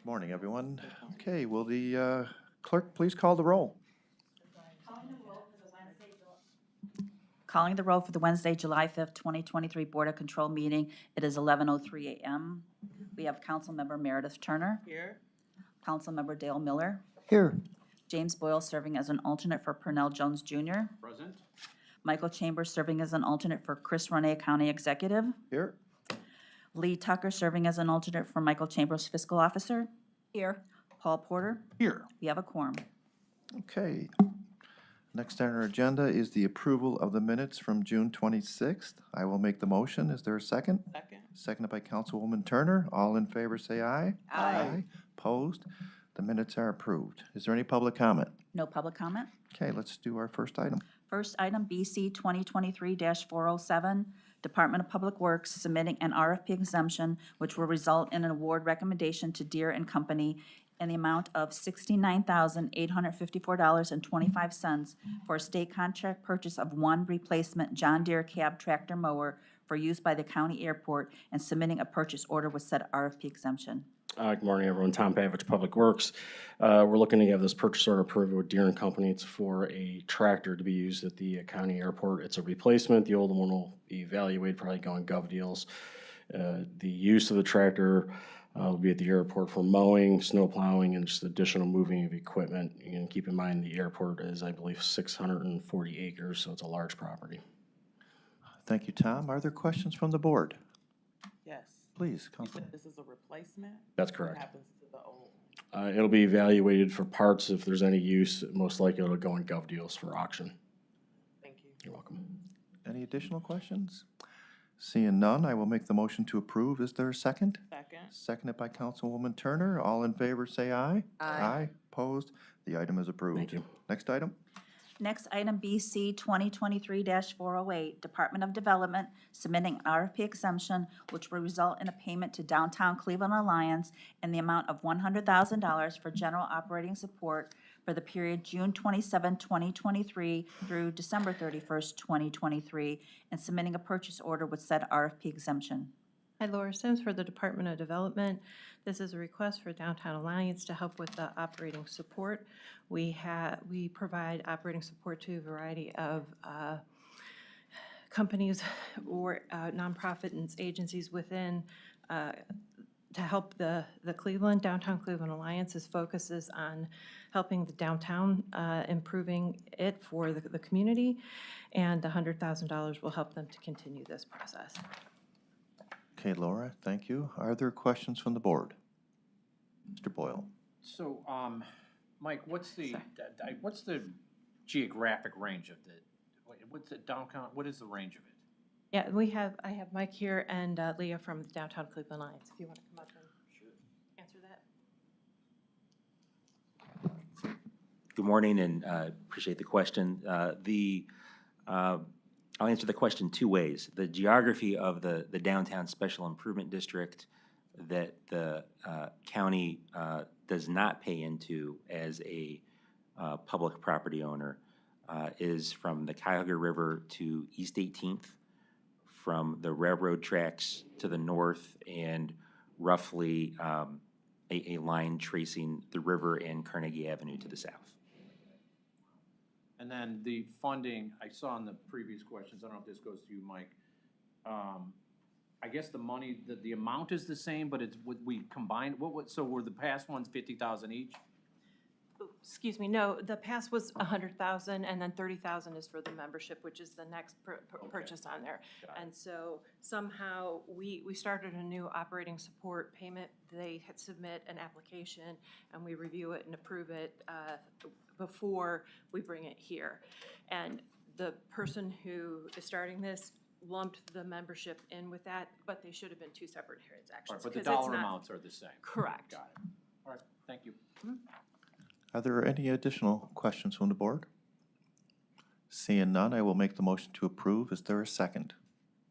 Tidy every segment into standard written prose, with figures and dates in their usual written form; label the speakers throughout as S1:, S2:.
S1: Morning, everyone. Okay, will the clerk please call the roll?
S2: Calling the roll for the Wednesday, July 5th, 2023 Board of Control meeting. It is 11:03 a.m. We have Councilmember Meredith Turner.
S3: Here.
S2: Councilmember Dale Miller.
S4: Here.
S2: James Boyle serving as an alternate for Purnell Jones Jr.
S3: Present.
S2: Michael Chambers serving as an alternate for Chris Ronay, County Executive.
S1: Here.
S2: Lee Tucker serving as an alternate for Michael Chambers, Fiscal Officer. Here. Paul Porter.
S1: Here.
S2: We have a quorum.
S1: Okay. Next on our agenda is the approval of the minutes from June 26th. I will make the motion. Is there a second?
S3: Second.
S1: Seconded by Councilwoman Turner. All in favor say aye.
S3: Aye.
S1: Opposed? The minutes are approved. Is there any public comment?
S2: No public comment.
S1: Okay, let's do our first item.
S2: First item, BC 2023-407, Department of Public Works submitting an RFP exemption which will result in an award recommendation to Deere and Company in the amount of $69,854.25 for a state contract purchase of one replacement John Deere cab tractor mower for use by the county airport and submitting a purchase order with said RFP exemption.
S3: Good morning, everyone. Tom Pavich, Public Works. We're looking to have this purchase order approved with Deere and Company. It's for a tractor to be used at the county airport. It's a replacement. The old one will be evaluated, probably going gov deals. The use of the tractor will be at the airport for mowing, snow plowing, and just additional moving of equipment. You can keep in mind the airport is, I believe, 640 acres, so it's a large property.
S1: Thank you, Tom. Are there questions from the board?
S4: Yes.
S1: Please,
S4: You
S1: Councilman.
S4: said this is a replacement?
S3: That's
S4: What
S3: correct.
S4: happens to the old?
S3: It'll be evaluated for parts. If there's any use, most likely it'll go in gov deals for auction.
S4: Thank you.
S3: You're welcome.
S1: Any additional questions? Seeing none, I will make the motion to approve. Is there a second?
S4: Second.
S1: Seconded by Councilwoman Turner. All in favor, say aye. Aye. Opposed? The item is approved.
S3: Thank you.
S1: Next item?
S2: Next item, BC 2023-408, Department of Development submitting RFP exemption, which will result in a payment to Downtown Cleveland Alliance in the amount of $100,000 for general operating support for the period June 27, 2023 through December 31st, 2023, and submitting a purchase order with said RFP exemption.
S5: Hi, Laura Sims for the Department of Development. This is a request for Downtown Alliance to help with the operating support. We provide operating support to a variety of companies or nonprofit and agencies within to help the Downtown Cleveland Alliance's focuses on helping the downtown, improving it for the community, and the $100,000 will help them to continue this process.
S1: Okay, Laura, thank you. Are there questions from the board? Mr. Boyle.
S6: So, Mike, what's the geographic range of what's the downtown, what is the range of it?
S5: Yeah, I have Mike here and Leah from the Downtown Cleveland Alliance, if you want to come up and answer that.
S7: Good morning, and appreciate the question. I'll answer the question two ways. The geography of the Downtown Special Improvement District that the county does not pay into as a public property owner is from the Cuyahoga River to East 18th, from the railroad tracks to the north, and roughly a line tracing the river and Carnegie Avenue to the south.
S6: And then the funding, I saw in the previous questions, I don't know if this goes to you, Mike. I guess the money, the amount is the same, but it's, would we combine, so were the past ones 50,000 each?
S5: Excuse me, no, the pass was 100,000, and then 30,000 is for the membership, which is the next purchase on there. And so somehow we started a new operating support payment. They had submit an application, and we review it and approve it before we bring it here. And the person who is starting this lumped the membership in with that, but they should have been two separate transactions.
S6: Right, but the
S5: 'cause it's
S6: dollar
S5: not-
S6: amounts are the same.
S5: Correct.
S6: Got it. All right, thank you.
S1: Are there any additional questions from the board? Seeing none, I will make the motion to approve. Is there a second?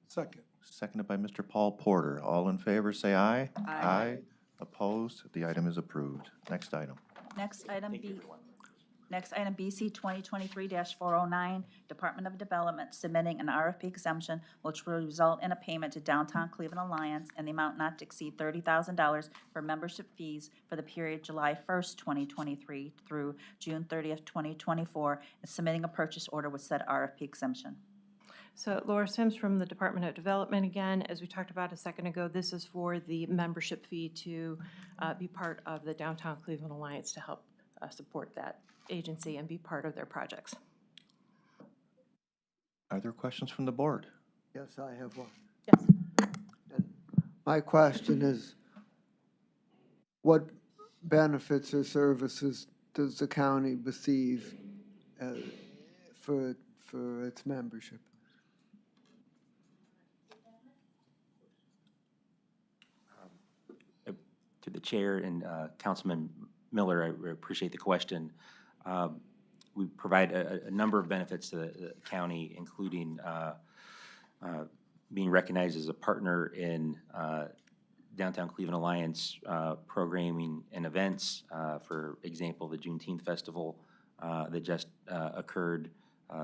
S8: Second.
S1: Seconded by Mr. Paul Porter. All in favor, say aye.
S2: Aye.
S1: Opposed? The item is approved. Next item.
S2: Next item, BC 2023-409, Department of Development submitting an RFP exemption which will result in a payment to Downtown Cleveland Alliance in the amount not to exceed $30,000 for membership fees for the period July 1st, 2023 through June 30th, 2024, and submitting a purchase order with said RFP exemption.
S5: So Laura Sims from the Department of Development again. As we talked about a second ago, this is for the membership fee to be part of the Downtown Cleveland Alliance to help support that agency and be part of their projects.
S1: Are there questions from the board?
S8: Yes, I have one.
S5: Yes.
S8: My question is, what benefits or services does the county receive for its membership?
S7: To the chair and Councilman Miller, I appreciate the question. We provide a number of benefits to the county, including being recognized as a partner in Downtown Cleveland Alliance programming and events. For example, the Juneteenth Festival that just occurred,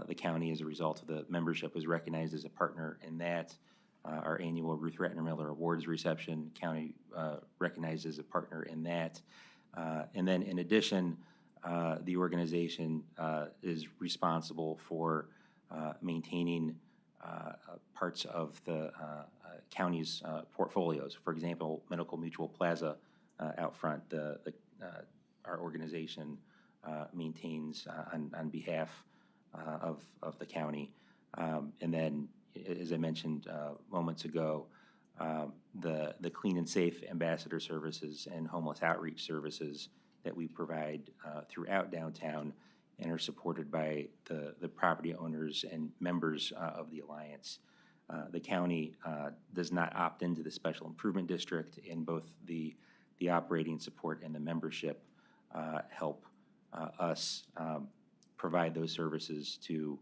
S7: the county, as a result of the membership, was recognized as a partner in that. our annual Ruth Ratner Miller Awards reception. County recognized as a partner in that. And then in addition, the organization is responsible for maintaining parts of the county's portfolios. For example, Medical Mutual Plaza out front, our organization maintains on behalf of the county. And then, as I mentioned moments ago, the Clean and Safe Ambassador Services and Homeless Outreach Services that we provide throughout downtown and are supported by the property owners and members of the Alliance. The county does not opt into the Special Improvement District, and both the operating support and the membership help us provide those services to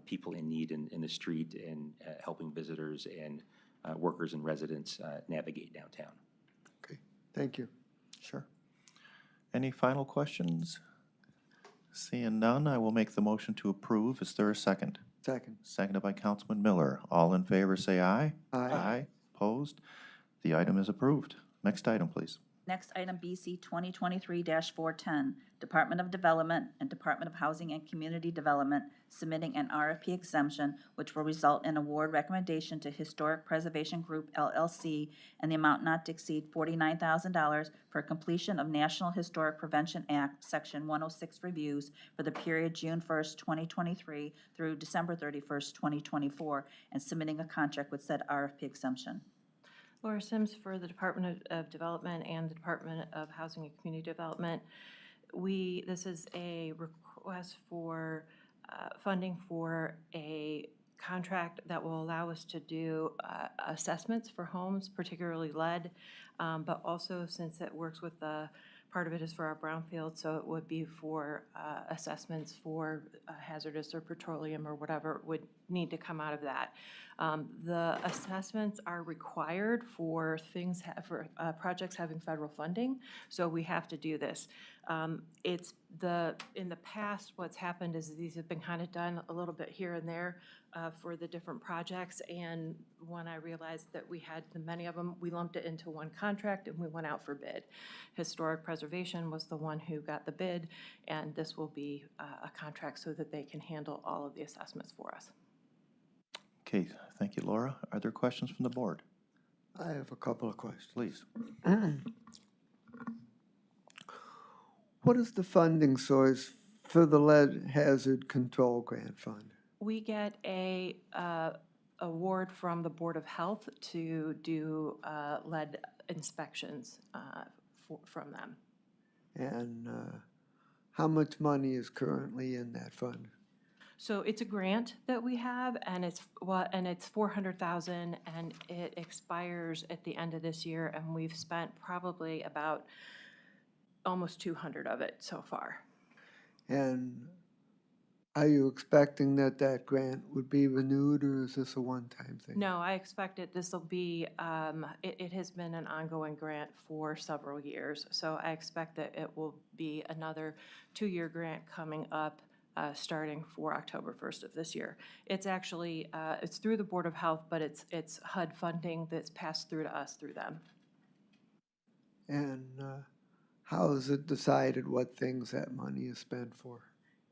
S7: people in need in the street and helping visitors and workers and residents navigate downtown.
S8: Okay, thank you.
S1: Sure. Any final questions? Seeing none, I will make the motion to approve. Is there a second?
S8: Second.
S1: Seconded by Councilman Miller. All in favor, say aye.
S8: Aye.
S1: Opposed? The item is approved. Next item, please.
S2: Next item, BC 2023-410, Department of Development and Department of Housing and Community Development submitting an RFP exemption, which will result in award recommendation to Historic Preservation Group LLC and the amount not to exceed $49,000 for completion of National Historic Prevention Act, Section 106 reviews for the period June 1st, 2023 through December 31st, 2024, and submitting a contract with said RFP exemption.
S5: Laura Sims for the Department of Development and the Department of Housing and Community Development. This is a request for funding for a contract that will allow us to do assessments for homes, particularly lead, but also since it works with part of it is for our brownfield, so it would be for assessments for hazardous or petroleum or whatever would need to come out of that. The assessments are required for projects having federal funding, so we have to do this. In the past, what's happened is these have been kind of done a little bit here and there for the different projects, and when I realized that we had many of them, we lumped it into one contract and we went out for bid. Historic Preservation was the one who got the bid, and this will be a contract so that they can handle all of the assessments for us.
S1: Okay, thank you, Laura. Are there questions from the board?
S8: I have a couple of questions.
S1: Please.
S8: What is the funding source for the Lead Hazard Control Grant Fund?
S5: We get a award from the Board of Health to do lead inspections from them.
S8: And how much money is currently in that fund?
S5: So it's a grant that we have, and it's $400,000, and it expires at the end of this year, and we've spent probably about almost 200 of it so far.
S8: And are you expecting that grant would be renewed, or is this a one-time thing?
S5: No, I expect this will be, it has been an ongoing grant for several years, so I expect that it will be another 2-year grant coming up starting for October 1st of this year. It's actually, it's through the Board of Health, but it's HUD funding that's passed through to us through them.
S8: And how is it decided what things that money is spent for?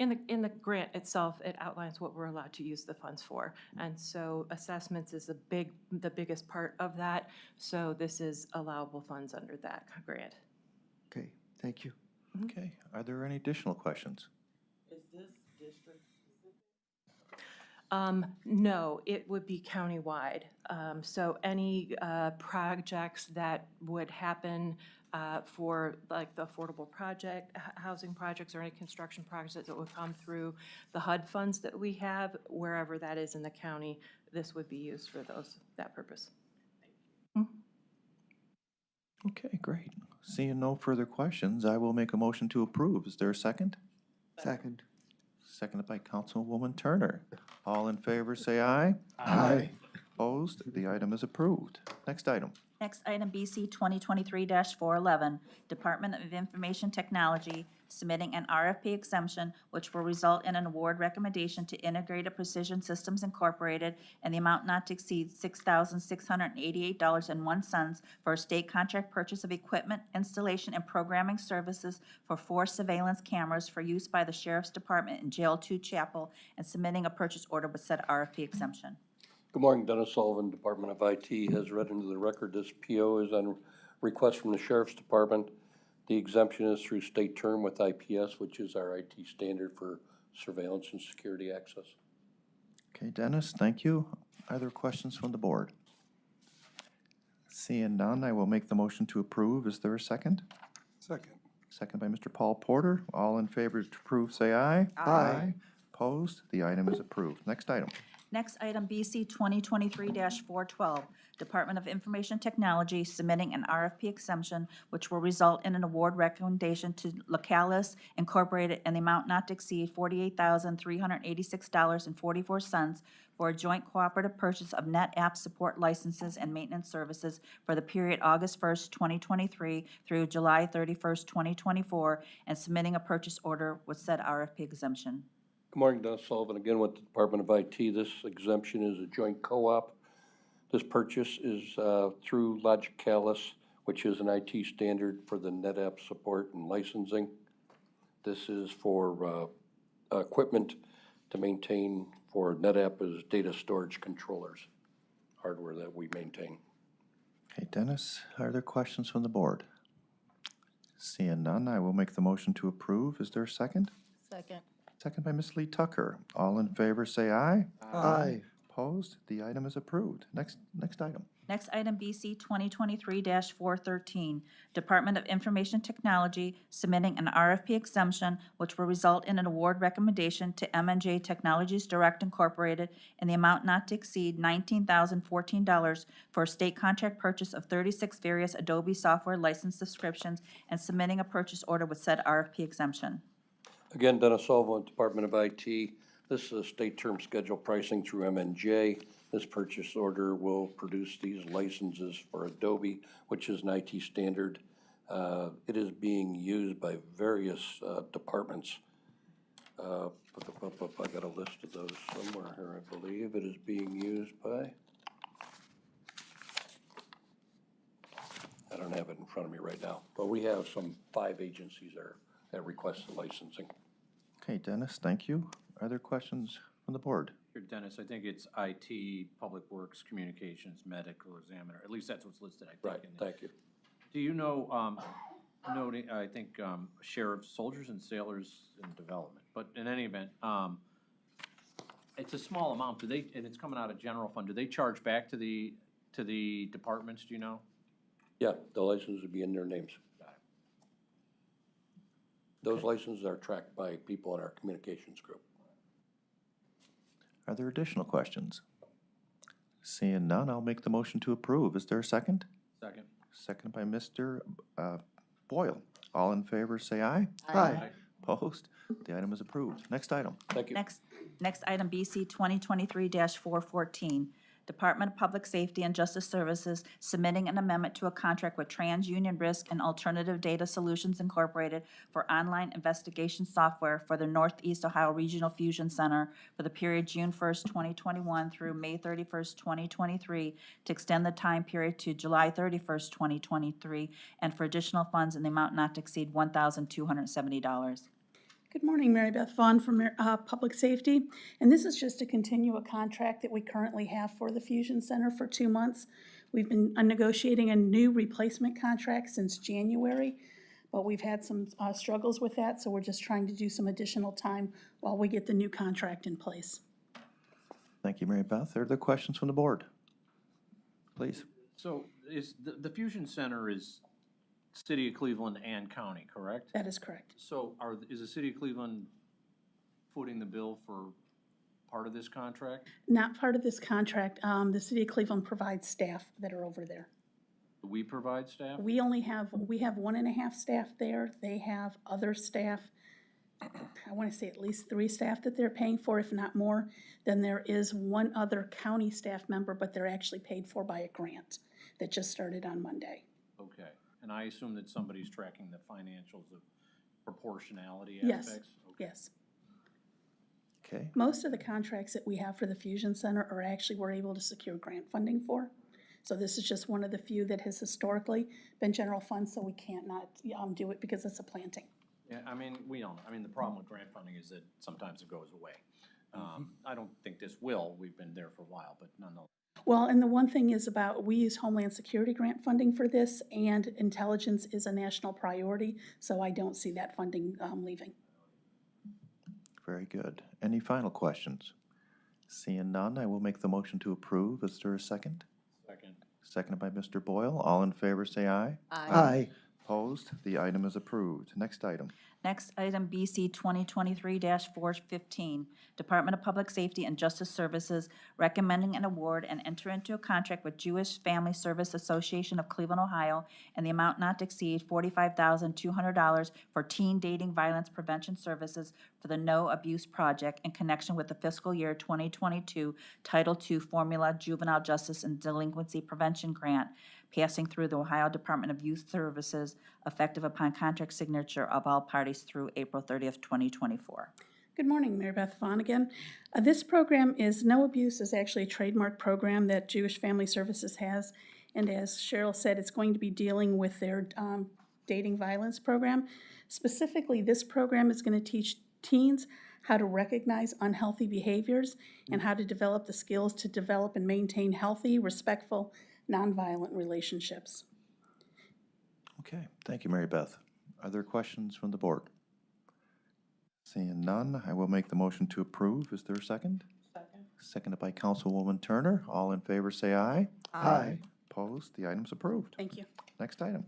S5: In the grant itself, it outlines what we're allowed to use the funds for. And so assessments is the biggest part of that. So this is allowable funds under that grant.
S8: Okay, thank you.
S1: Okay, are there any additional questions?
S4: Is this district specific?
S5: No, it would be countywide. So any projects that would happen for like the affordable housing projects or any construction projects that would come through the HUD funds that we have, wherever that is in the county, this would be used for that purpose.
S1: Okay, great. Seeing no further questions, I will make a motion to approve. Is there a second?
S8: Second.
S1: Seconded by Councilwoman Turner. All in favor, say aye.
S8: Aye.
S1: Opposed? The item is approved. Next item.
S2: Next item, BC 2023-411, Department of Information Technology submitting an RFP exemption which will result in an award recommendation to Integrated Precision Systems Incorporated in the amount not to exceed $6,688.01 for a state contract purchase of equipment, installation, and programming services for 4 surveillance cameras for use by the Sheriff's Department in Jail 2 Chapel, and submitting a purchase order with said RFP exemption.
S9: Good morning, Dennis Sullivan, Department of IT has read into the record this PO is on request from the Sheriff's Department. The exemption is through state term with IPS, which is our IT standard for surveillance and security access.
S1: Okay, Dennis, thank you. Are there questions from the board? Seeing none, I will make the motion to approve. Is there a second?
S8: Second.
S1: Second by Mr. Paul Porter. All in favor to approve, say aye.
S8: Aye.
S1: Opposed? The item is approved. Next item.
S2: Next item, BC 2023-412, Department of Information Technology submitting an RFP exemption which will result in an award recommendation to Localis Incorporated in the amount not to exceed $48,386.44 for a joint cooperative purchase of net app support licenses and maintenance services for the period August 1st, 2023 through July 31st, 2024, and submitting a purchase order with said RFP exemption.
S9: Good morning, Dennis Sullivan, again with the Department of IT. This exemption is a joint co-op. This purchase is through Logicalis, which is an IT standard for the NetApp support and licensing. This is for equipment to maintain for NetApp as data storage controllers, hardware that we maintain.
S1: Okay, Dennis, are there questions from the board? Seeing none, I will make the motion to approve. Is there a second?
S4: Second.
S1: Second by Ms. Lee Tucker. All in favor, say aye.
S8: Aye.
S1: Opposed? The item is approved. Next item.
S2: Next item, BC 2023-413, Department of Information Technology submitting an RFP exemption which will result in an award recommendation to M&J Technologies Direct Incorporated in the amount not to exceed $19,014 for a state contract purchase of 36 various Adobe software license subscriptions, and submitting a purchase order with said RFP exemption.
S9: Again, Dennis Sullivan, Department of IT. This is a state term schedule pricing through MNJ. This purchase order will produce these licenses for Adobe, which is an IT standard. It is being used by various departments. I got a list of those somewhere here, I believe. It is being used by, I don't have it in front of me right now, but we have some 5 agencies there that request the licensing.
S1: Okay, Dennis, thank you. Are there questions from the board?
S6: Here, Dennis, I think it's IT, Public Works, Communications, Medical Examiner, at least that's what's listed, I think.
S9: Right,
S6: in this.
S9: thank you.
S6: Do you know, noting, I think, sheriffs, soldiers and sailors in development, but in any event, it's a small amount, do they, and it's coming out of general fund, do they charge back to the departments, do you know?
S9: Yeah, the licenses would be in their names. Those licenses are tracked by people in our communications group.
S1: Are there additional questions? Seeing none, I'll make the motion to approve. Is there a second?
S6: Second.
S1: Second by Mr. Boyle. All in favor, say aye.
S8: Aye.
S1: Opposed? The item is approved. Next item.
S9: Thank you.
S2: Next item, BC 2023-414, Department of Public Safety and Justice Services submitting an amendment to a contract with TransUnion Risk and Alternative Data Solutions Incorporated for online investigation software for the Northeast Ohio Regional Fusion Center for the period June 1st, 2021 through May 31st, 2023, to extend the time period to July 31st, 2023, and for additional funds in the amount not to exceed $1,270.
S10: Good morning, Mary Beth Vaughn from Public Safety, and this is just to continue a contract that we currently have for the Fusion Center for 2 months. We've been negotiating a new replacement contract since January, but we've had some struggles with that, so we're just trying to do some additional time while we get the new contract in place.
S1: Thank you, Mary Beth. Are there questions from the board? Please.
S6: So is, the Fusion Center is City of Cleveland and county, correct?
S10: That is correct.
S6: So is the City of Cleveland footing the bill for part of this contract?
S10: Not part of this contract. The City of Cleveland provides staff that are over there.
S6: Do we provide staff?
S10: We have 1.5 staff there. They have other staff. I want to say at least 3 staff that they're paying for, if not more. Then there is one other county staff member, but they're actually paid for by a grant. that just started on Monday.
S6: Okay, and I assume that somebody's tracking the financials of proportionality
S10: Yes.
S6: aspects? Okay.
S10: Yes.
S1: Okay,
S10: Most of the contracts that we have for the Fusion Center are actually we're able to secure grant funding for. So this is just one of the few that has historically been general funds, so we can't not do it because it's a planting.
S6: Yeah, I mean, we don't, I mean, the problem with grant funding is that sometimes it goes away. I don't think this will, we've been there for a while, but nonetheless.
S10: Well, and the one thing is about, we use Homeland Security grant funding for this, and intelligence is a national priority, so I don't see that funding leaving.
S1: very good. Any final questions? Seeing none, I will make the motion to approve. Is there a second?
S6: Second.
S1: Seconded by Mr. Boyle. All in favor, say aye.
S8: Aye.
S1: Opposed? The item is approved. Next item.
S2: Next item, BC 2023-415, Department of Public Safety and Justice Services recommending an award and enter into a contract with Jewish Family Service Association of Cleveland, Ohio, and the amount not to exceed $45,200 for teen dating violence prevention services for the No Abuse Project in connection with the fiscal year 2022 Title II Formula Juvenile Justice and Delinquency Prevention Grant, passing through the Ohio Department of Youth Services, effective upon contract signature of all parties through April 30th, 2024.
S10: Good morning, Mary Beth Vaughn again. This program is, No Abuse is actually a trademark program that Jewish Family Services has. And as Cheryl said, it's going to be dealing with their dating violence program. Specifically, this program is going to teach teens how to recognize unhealthy behaviors and how to develop the skills to develop and maintain healthy, respectful, nonviolent relationships.
S1: Okay, thank you, Mary Beth. Are there questions from the board? Seeing none, I will make the motion to approve. Is there a second?
S4: Second.
S1: Seconded by Councilwoman Turner. All in favor, say aye.
S8: Aye.
S1: Opposed? The item's approved.
S10: Thank you.
S1: Next item.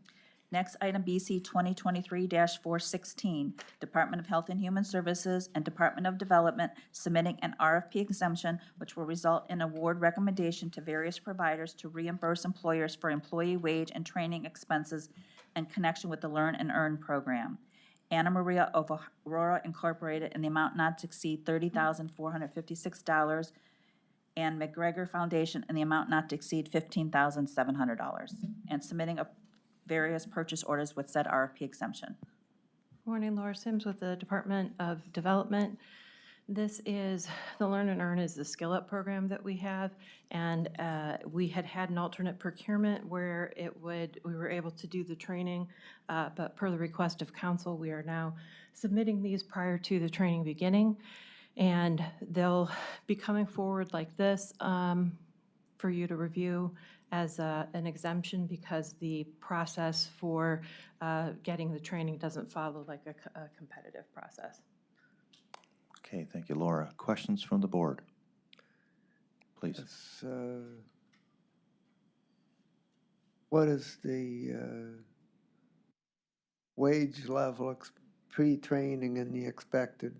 S2: Next item, BC 2023-416, Department of Health and Human Services and Department of Development submitting an RFP exemption which will result in award recommendation to various providers to reimburse employers for employee wage and training expenses in connection with the Learn and Earn program. Anna Maria of Aurora Incorporated in the amount not to exceed $30,456, and McGregor Foundation in the amount not to exceed $15,700, and submitting a various purchase orders with said RFP exemption.
S5: Morning, Laura Sims with the Department of Development. This is, the Learn and Earn is the Skill Up program that we have, and we had an alternate procurement where we were able to do the training, but per the request of council, we are now submitting these prior to the training beginning, and they'll be coming forward like this for you to review as an exemption, because the process for getting the training doesn't follow like a competitive process.
S1: Okay, thank you, Laura. Questions from the board? Please.
S8: Yes, what is the wage level pre-training and the expected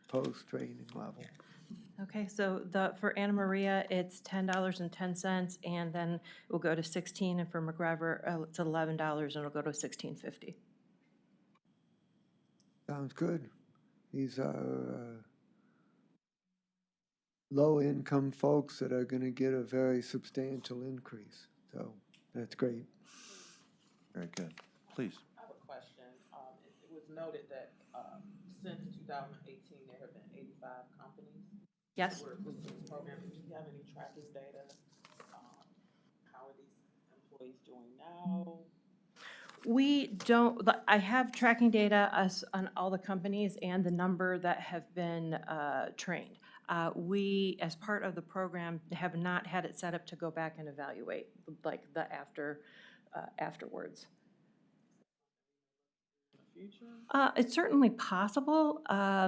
S8: post-training level?
S5: Okay, so for Anna Maria, it's $10.10, and then we'll go to $16, and for McGregor, it's $11, and it'll go to $16.50.
S8: Sounds good. These are low-income folks that are going to get a very substantial increase, so that's great.
S1: Very good. Please.
S4: I have a question. It was noted that, since 2018, there have been 85 companies.
S5: Yes?
S4: Who were with this program. Do you have any tracking data? How are these employees doing now?
S5: We don't, I have tracking data on all the companies and the number that have been trained. We, as part of the program, have not had it set up to go back and evaluate, like the afterwards. It's certainly possible. I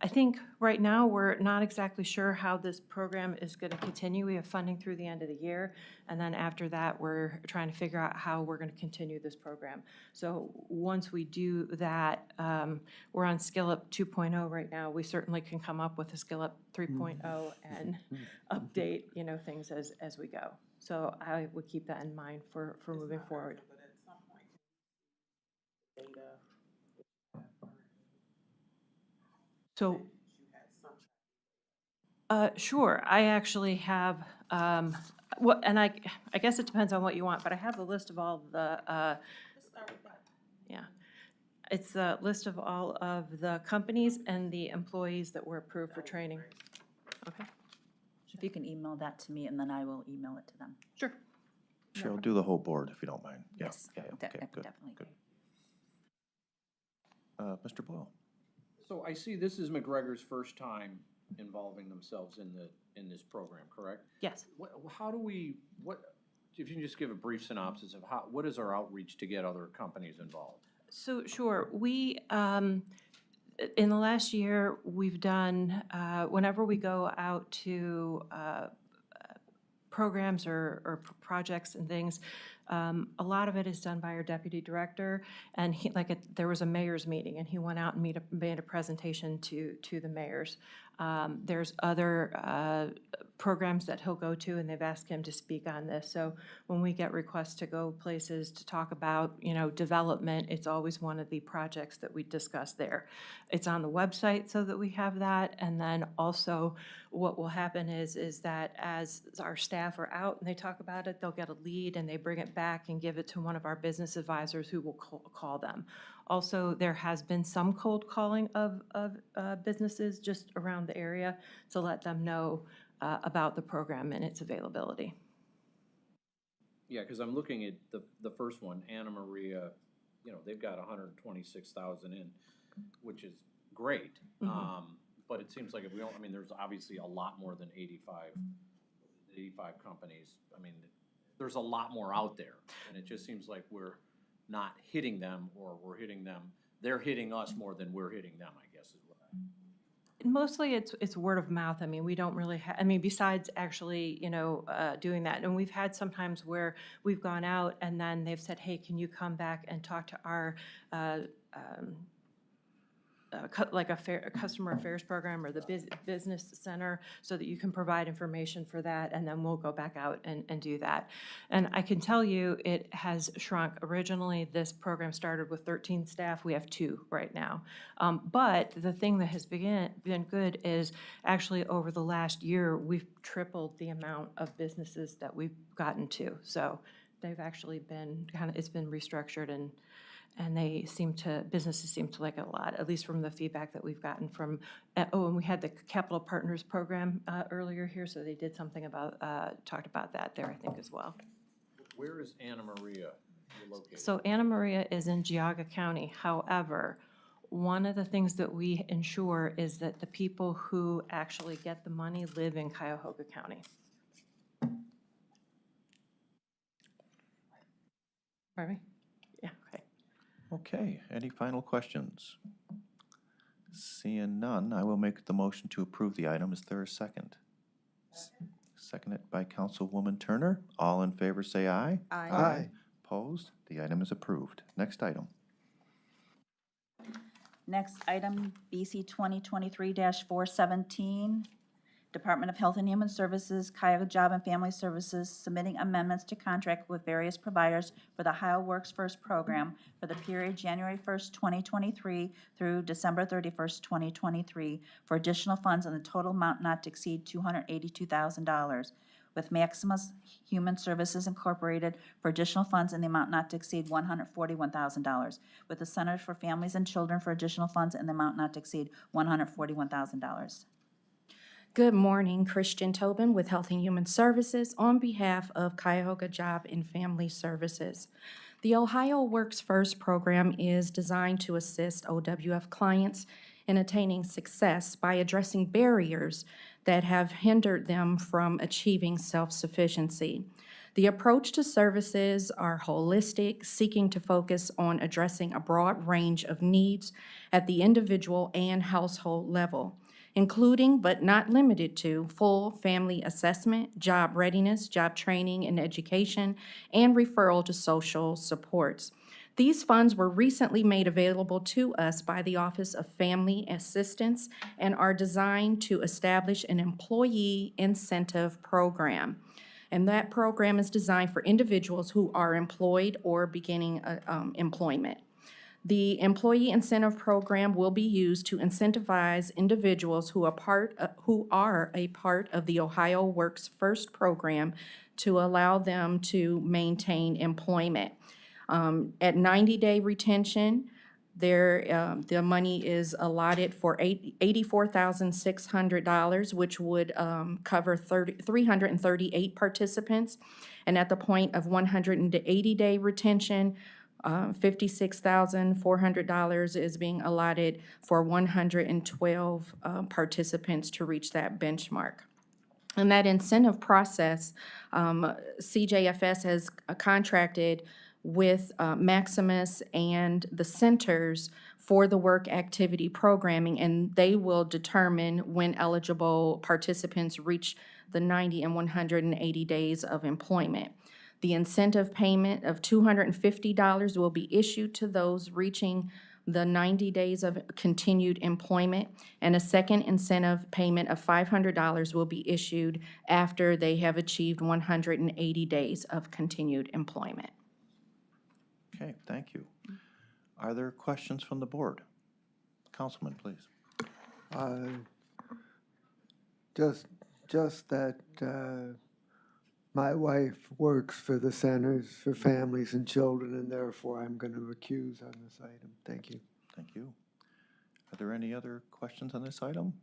S5: think right now we're not exactly sure how this program is going to continue. We have funding through the end of the year, and then after that, we're trying to figure out how we're going to continue this program. So once we do that, we're on Skill Up 2.0 right now. We certainly can come up with a Skill Up 3.0 and update, things as we go. So I would keep that in mind for moving forward.
S4: But at some point, data.
S5: So,
S4: You had some.
S5: sure, I actually have What, and I guess it depends on what you want, but I have the list of all the,
S4: Let's start with that.
S5: yeah. It's the list of all of the companies and the employees that were approved for training. Okay,
S2: If you can email that to me, and then I will email it to them.
S5: sure.
S1: Cheryl, do the whole board if you don't mind. Yeah,
S2: Yes,
S1: yeah,
S2: de-
S1: okay, good,
S2: definitely.
S1: good. Mr. Boyle?
S6: So I see this is McGregor's first time involving themselves in this program, correct?
S5: Yes.
S6: How do we, if you can just give a brief synopsis of what is our outreach to get other companies involved?
S5: So, sure, we, in the last year, we've done, whenever we go out to programs or projects and things, a lot of it is done by our deputy director, and he, there was a mayor's meeting, and he went out and made a presentation to the mayors. There's other programs that he'll go to, and they've asked him to speak on this. So when we get requests to go places to talk about, development, it's always one of the projects that we discuss there. It's on the website so that we have that, and then also what will happen is that as our staff are out and they talk about it, they'll get a lead and they bring it back and give it to one of our business advisors who will call them. Also, there has been some cold calling of businesses just around the area to let them know about the program and its availability.
S6: Yeah, because I'm looking at the first one, Anna Maria, they've got 126,000 in, which is great. But it seems like if we don't, there's obviously a lot more than 85 companies. There's a lot more out there, and it just seems like we're not hitting them, or we're hitting them. They're hitting us more than we're hitting them, I guess is what
S5: Mostly it's word of mouth. We don't really have, besides actually, doing that. And we've had sometimes where we've gone out and then they've said, hey, can you come back and talk to our, a customer affairs program or the business center so that you can provide information for that, and then we'll go back out and do that. And I can tell you it has shrunk. Originally, this program started with 13 staff. We have 2 right now. But the thing that has been good is actually over the last year, we've tripled the amount of businesses that we've gotten to. So they've actually been it's been restructured, and businesses seem to like it a lot, at least from the feedback that we've gotten from, and we had the Capital Partners Program earlier here, so they did something about, talked about that there, I think, as well.
S6: Where is Anna Maria located?
S5: So Anna Maria is in Geauga County. However, one of the things that we ensure is that the people who actually get the money live in Cuyahoga County. Pardon me? Yeah, okay.
S1: Okay, any final questions? Seeing none, I will make the motion to approve the item. Is there a second? Seconded by Councilwoman Turner. All in favor say aye.
S8: Aye.
S1: Opposed? The item is approved. Next item.
S2: Next item, BC 2023-417, Department of Health and Human Services, Cuyahoga Job and Family Services, submitting amendments to contract with various providers for the Ohio Works First program for the period January 1st, 2023 through December 31st, 2023, for additional funds in the total amount not to exceed $282,000, with Maximus Human Services Incorporated for additional funds in the amount not to exceed $141,000, with the Centers for Families and Children for additional funds in the amount not to exceed $141,000.
S11: Good morning, Christian Tobin with Health and Human Services on behalf of Cuyahoga Job and Family Services. The Ohio Works First program is designed to assist OWF clients in attaining success by addressing barriers that have hindered them from achieving self-sufficiency. The approach to services are holistic, seeking to focus on addressing a broad range of needs at the individual and household level, including but not limited to full family assessment, job readiness, job training and education, and referral to social supports. These funds were recently made available to us by the Office of Family Assistance and are designed to establish an employee incentive program. And that program is designed for individuals who are employed or beginning employment. The Employee Incentive Program will be used to incentivize individuals who are a part of the Ohio Works First program to allow them to maintain employment. At 90-day retention, the money is allotted for $84,600, which would cover 338 participants. And at the point of 180-day retention, $56,400 is being allotted for 112 participants to reach that benchmark. And that incentive process, CJFS has contracted with Maximus and the centers for the work activity programming, and they will determine when eligible participants reach the 90 and 180 days of employment. The incentive payment of $250 will be issued to those reaching the 90 days of continued employment, and a second incentive payment of $500 will be issued after they have achieved 180 days of continued employment.
S1: Okay, thank you. Are there questions from the board? Councilman, please.
S8: Just that my wife works for the Centers for Families and Children, and therefore I'm going to recuse on this item. Thank you.
S1: Thank you. Are there any other questions on this item?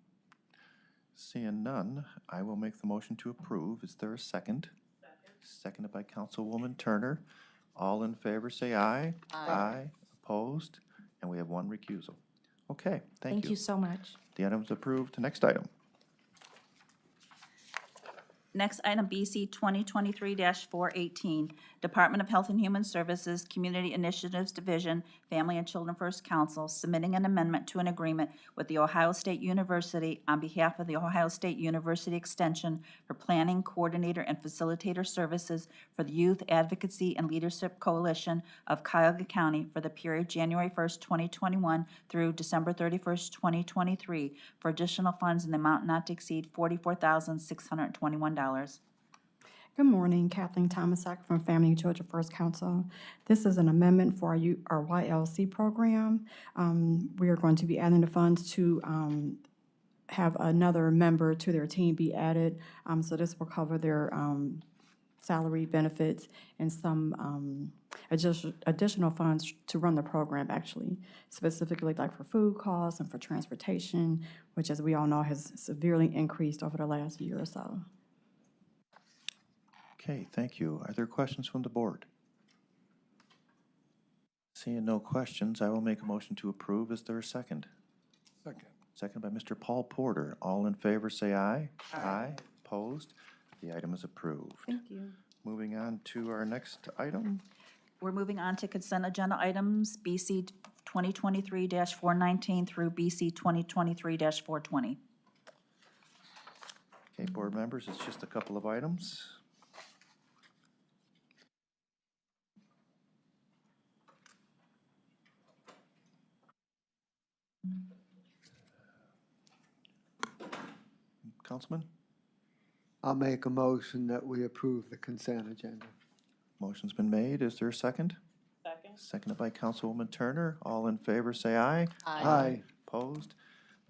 S1: Seeing none, I will make the motion to approve. Is there a second? Seconded by Councilwoman Turner. All in favor say aye. Aye. Opposed? And we have one recusal. Okay, thank you.
S11: Thank you so much.
S1: The item is approved. Next item.
S2: Next item, BC 2023-418, Department of Health and Human Services, Community Initiatives Division, Family and Children First Council, submitting an amendment to an agreement with the Ohio State University on behalf of the Ohio State University Extension for planning, coordinator, and facilitator services for the Youth Advocacy and Leadership Coalition of Cuyahoga County for the period January 1st, 2021 through December 31st, 2023, for additional funds in the amount not to exceed $44,621.
S12: Good morning, Kathleen Thomasak from Family and Children First Council. This is an amendment for our YLC program. We are going to be adding the funds to have another member to their team be added. So this will cover their salary, benefits, and some additional funds to run the program, actually, specifically like for food costs and for transportation, which, as we all know, has severely increased over the last year or so.
S1: Okay, thank you. Are there questions from the board? Seeing no questions, I will make a motion to approve. Is there a second?
S9: Second.
S1: Second by Mr. Paul Porter. All in favor say aye. Aye. Opposed? The item is approved.
S12: Thank you.
S1: Moving on to our next item.
S2: We're moving on to consent agenda items, BC 2023-419 through BC 2023-420.
S1: Okay, board members, it's just a couple of items. Councilman?
S8: I'll make a motion that we approve the consent agenda.
S1: Motion's been made. Is there a second?
S4: Second.
S1: Seconded by Councilwoman Turner. All in favor, say aye.
S8: Aye.
S1: Opposed?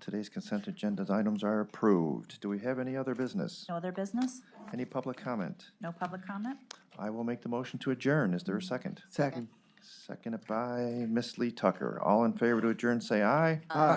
S1: Today's consent agenda items are approved. Do we have any other business?
S2: No other business?
S1: Any public comment?
S2: No public comment?
S1: I will make the motion to adjourn. Is there a second?
S8: Second.
S1: Seconded by Ms. Lee Tucker. All in favor to adjourn, say aye.
S8: Aye.